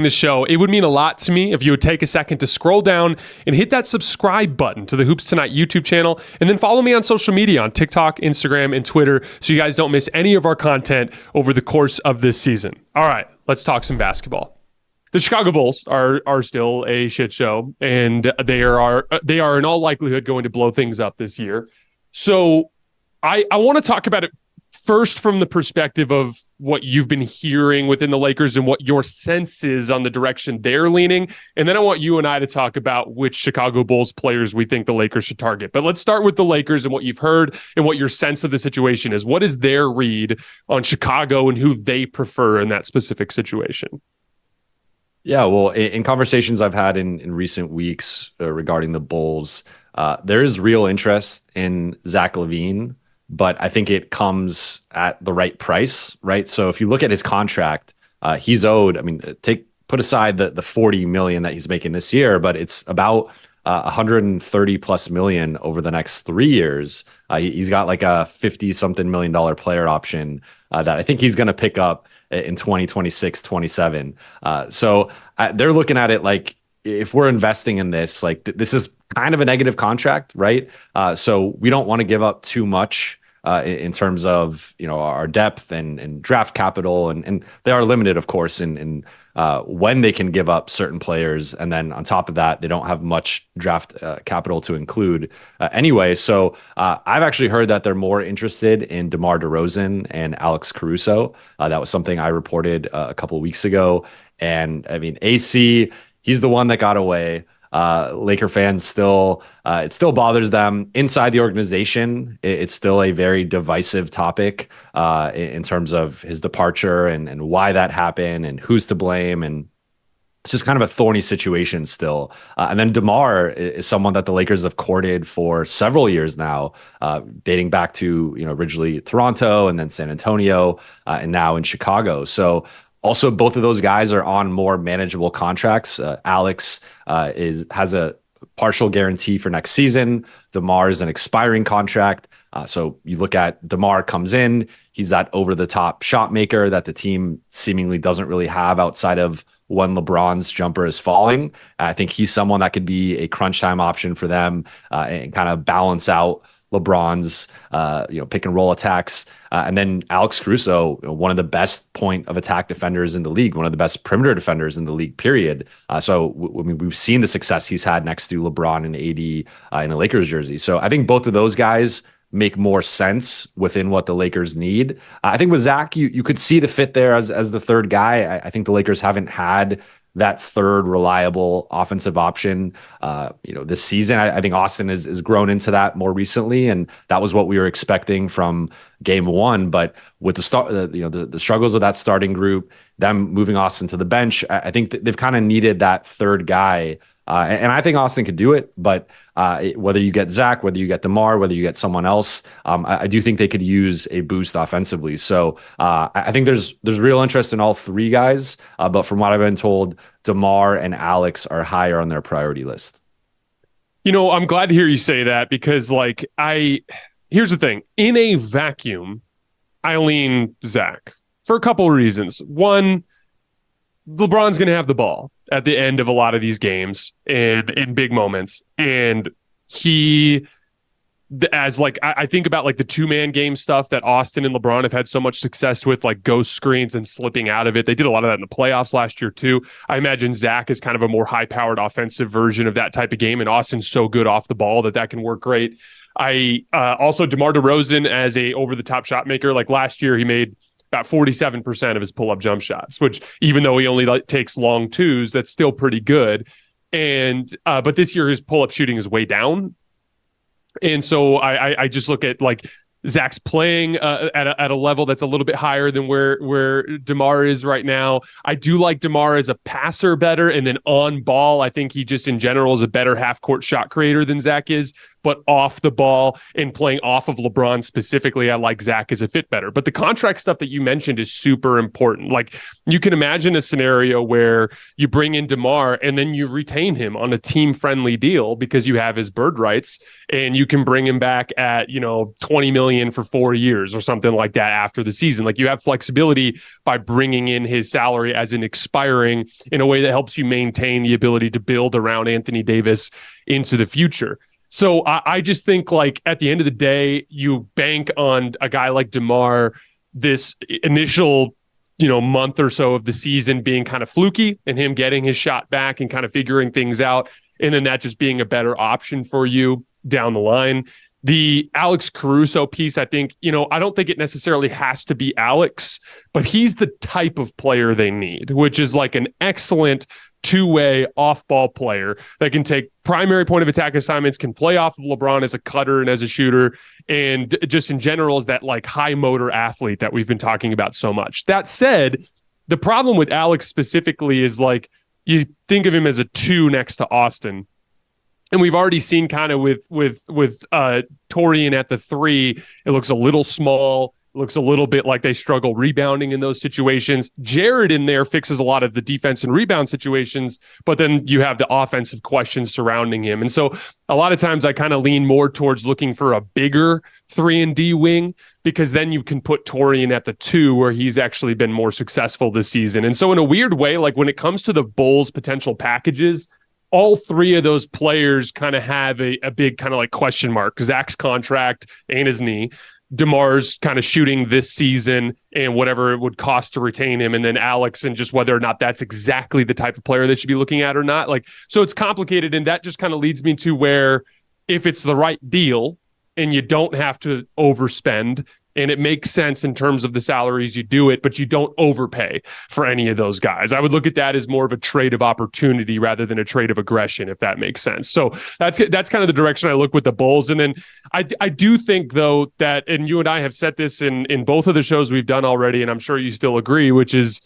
the show, it would mean a lot to me if you would take a second to scroll down and hit that subscribe button to the Hoops Tonight YouTube channel, and then follow me on social media on TikTok, Instagram, and Twitter so you guys don't miss any of our content over the course of this season. All right, let's talk some basketball. The Chicago Bulls are still a shit show, and they are in all likelihood going to blow things up this year. So I want to talk about it first from the perspective of what you've been hearing within the Lakers and what your sense is on the direction they're leaning. And then I want you and I to talk about which Chicago Bulls players we think the Lakers should target. But let's start with the Lakers and what you've heard and what your sense of the situation is. What is their read on Chicago and who they prefer in that specific situation? Yeah, well, in conversations I've had in recent weeks regarding the Bulls, there is real interest in Zach LaVine, but I think it comes at the right price, right? So if you look at his contract, he's owed, put aside the $40 million that he's making this year, but it's about 130 plus million over the next 3 years. He's got like a 50 something $1 million player option that I think he's going to pick up in 2026, 27. So they're looking at it like, if we're investing in this, like this is kind of a negative contract, right? So we don't want to give up too much in terms of, our depth and draft capital, and they are limited, of course, in when they can give up certain players. And then on top of that, they don't have much draft capital to include anyway. So I've actually heard that they're more interested in DeMar DeRozan and Alex Caruso. That was something I reported a couple of weeks ago. And AC, he's the one that got away. Laker fans still, it still bothers them inside the organization. It's still a very divisive topic in terms of his departure and why that happened and who's to blame. And it's just kind of a thorny situation still. And then DeMar is someone that the Lakers have courted for several years now, dating back to, originally Toronto and then San Antonio and now in Chicago. So also, both of those guys are on more manageable contracts. Alex has a partial guarantee for next season. DeMar is an expiring contract. So you look at DeMar comes in, he's that over-the-top shot maker that the team seemingly doesn't really have outside of when LeBron's jumper is falling. I think he's someone that could be a crunch time option for them and kind of balance out LeBron's pick and roll attacks. And then Alex Caruso, one of the best point of attack defenders in the league, one of the best perimeter defenders in the league, period. We've seen the success he's had next to LeBron and AD in a Lakers jersey. So I think both of those guys make more sense within what the Lakers need. I think with Zach, you could see the fit there as the third guy. I think the Lakers haven't had that third reliable offensive option, this season. I think Austin has grown into that more recently, and that was what we were expecting from game one. But with the start, the struggles of that starting group, them moving Austin to the bench, I think they've kind of needed that third guy. And I think Austin could do it, but whether you get Zach, whether you get DeMar, whether you get someone else, I do think they could use a boost offensively. So I think there's real interest in all three guys, but from what I've been told, DeMar and Alex are higher on their priority list. I'm glad to hear you say that because, here's the thing. In a vacuum, I lean Zach for a couple of reasons. One, LeBron's going to have the ball at the end of a lot of these games and in big moments. And I think about the two-man game stuff that Austin and LeBron have had so much success with, like ghost screens and slipping out of it. They did a lot of that in the playoffs last year too. I imagine Zach is kind of a more high-powered offensive version of that type of game, and Austin's so good off the ball that can work great. I also DeMar DeRozan as a over-the-top shot maker. Like last year, he made about 47% of his pull-up jump shots, which even though he only takes long twos, that's still pretty good. And but this year his pull-up shooting is way down. And so I just look at Zach's playing at a level that's a little bit higher than where DeMar is right now. I do like DeMar as a passer better, and then on ball, I think he just in general is a better half-court shot creator than Zach is. but off the ball and playing off of LeBron specifically, I like Zach as a fit better. But the contract stuff that you mentioned is super important. Like, you can imagine a scenario where you bring in DeMar and then you retain him on a team friendly deal because you have his bird rights, and you can bring him back at, 20 million for 4 years or something like that after the season. Like, you have flexibility by bringing in his salary as an expiring in a way that helps you maintain the ability to build around Anthony Davis into the future. So I just think, like, at the end of the day, you bank on a guy like DeMar, this initial month or so of the season being kind of fluky and him getting his shot back and kind of figuring things out. And then that just being a better option for you down the line. The Alex Caruso piece, I think, I don't think it necessarily has to be Alex, but he's the type of player they need, which is like an excellent two-way off-ball player that can take primary point of attack assignments, can play off of LeBron as a cutter and as a shooter, and just in general is that like high motor athlete that we've been talking about so much. That said, the problem with Alex specifically is, like, you think of him as a 2 next to Austin. And we've already seen kind of with Torian at the 3, it looks a little small. Looks a little bit like they struggle rebounding in those situations. Jared in there fixes a lot of the defense and rebound situations, but then you have the offensive questions surrounding him. And so a lot of times I kind of lean more towards looking for a bigger 3-and-D wing, because then you can put Torian at the 2 where he's actually been more successful this season. And so in a weird way, like, when it comes to the Bulls potential packages, all 3 of those players kind of have a big kind of like question mark. Zach's contract and his knee, DeMar's kind of shooting this season and whatever it would cost to retain him, and then Alex and just whether or not that's exactly the type of player they should be looking at or not. Like, so it's complicated, and that just kind of leads me to where, if it's the right deal and you don't have to overspend and it makes sense in terms of the salaries, you do it, but you don't overpay for any of those guys. I would look at that as more of a trade of opportunity rather than a trade of aggression, if that makes sense. So that's kind of the direction I look with the Bulls. And then I do think, though, that, and you and I have said this in both of the shows we've done already, and I'm sure you still agree, which is,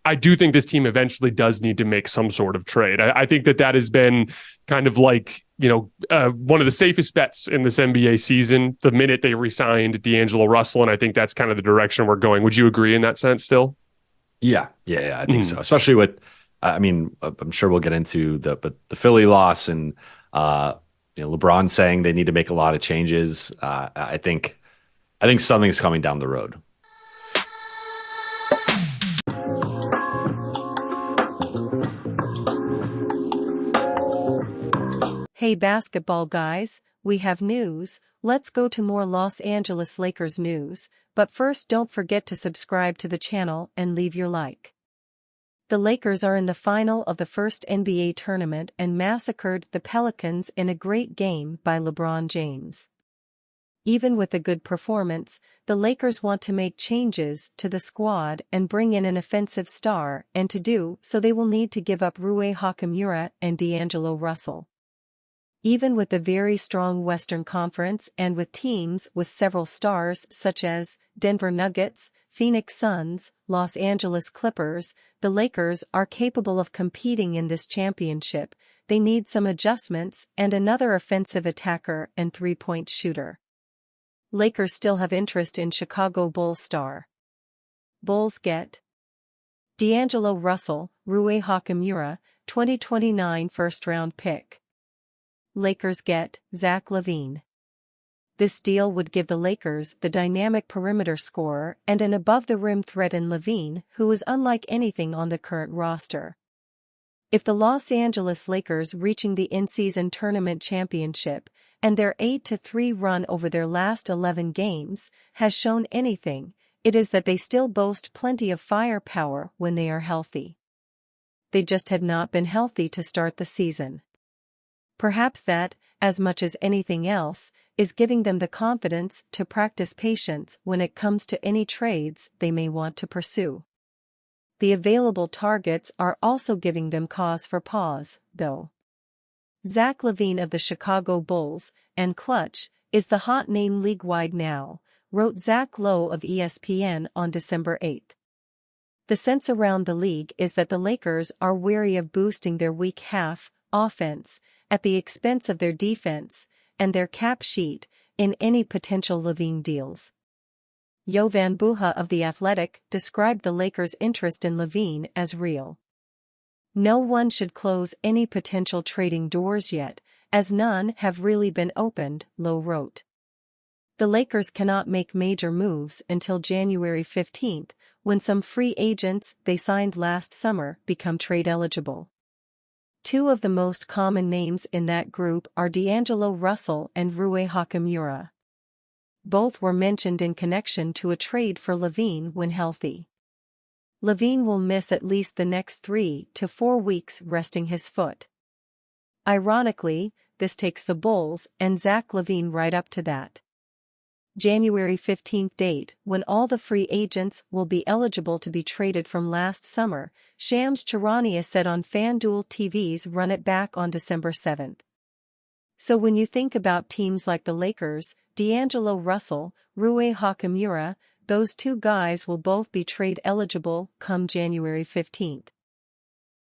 I do think this team eventually does need to make some sort of trade. I think that has been kind of like, one of the safest bets in this NBA season the minute they re-signed D'Angelo Russell, and I think that's kind of the direction we're going. Would you agree in that sense still? Yeah, I think so. Especially with, I'm sure we'll get into the Philly loss and LeBron saying they need to make a lot of changes. I think something's coming down the road. Hey basketball guys, we have news. Let's go to more Los Angeles Lakers news, but first don't forget to subscribe to the channel and leave your like. The Lakers are in the final of the first NBA tournament and massacred the Pelicans in a great game by LeBron James. Even with a good performance, the Lakers want to make changes to the squad and bring in an offensive star, and to do so they will need to give up Rui Hachimura and D'Angelo Russell. Even with the very strong Western Conference and with teams with several stars such as Denver Nuggets, Phoenix Suns, Los Angeles Clippers, the Lakers are capable of competing in this championship. They need some adjustments and another offensive attacker and three-point shooter. Lakers still have interest in Chicago Bulls star. Bulls get D'Angelo Russell, Rui Hachimura, 2029 first-round pick. Lakers get Zach LaVine. This deal would give the Lakers the dynamic perimeter scorer and an above-the-rim threat in LaVine, who is unlike anything on the current roster. If the Los Angeles Lakers reaching the in-season tournament championship and their 8-3 run over their last 11 games has shown anything, it is that they still boast plenty of firepower when they are healthy. They just had not been healthy to start the season. Perhaps that, as much as anything else, is giving them the confidence to practice patience when it comes to any trades they may want to pursue. The available targets are also giving them cause for pause, though. Zach LaVine of the Chicago Bulls, and Clutch, is the hot name league-wide now, wrote Zach Lowe of ESPN on December 8. The sense around the league is that the Lakers are wary of boosting their weak half offense at the expense of their defense, and their cap sheet in any potential LaVine deals. Jovan Buha of The Athletic described the Lakers' interest in LaVine as real. No one should close any potential trading doors yet, as none have really been opened, Lowe wrote. The Lakers cannot make major moves until January 15, when some free agents they signed last summer become trade eligible. Two of the most common names in that group are D'Angelo Russell and Rui Hachimura. Both were mentioned in connection to a trade for LaVine when healthy. LaVine will miss at least the next 3 to 4 weeks resting his foot. Ironically, this takes the Bulls and Zach LaVine right up to that January 15 date when all the free agents will be eligible to be traded from last summer, Shams Charania said on FanDuel TV's Run It Back on December 7. So when you think about teams like the Lakers, D'Angelo Russell, Rui Hachimura, those two guys will both be trade eligible come January 15.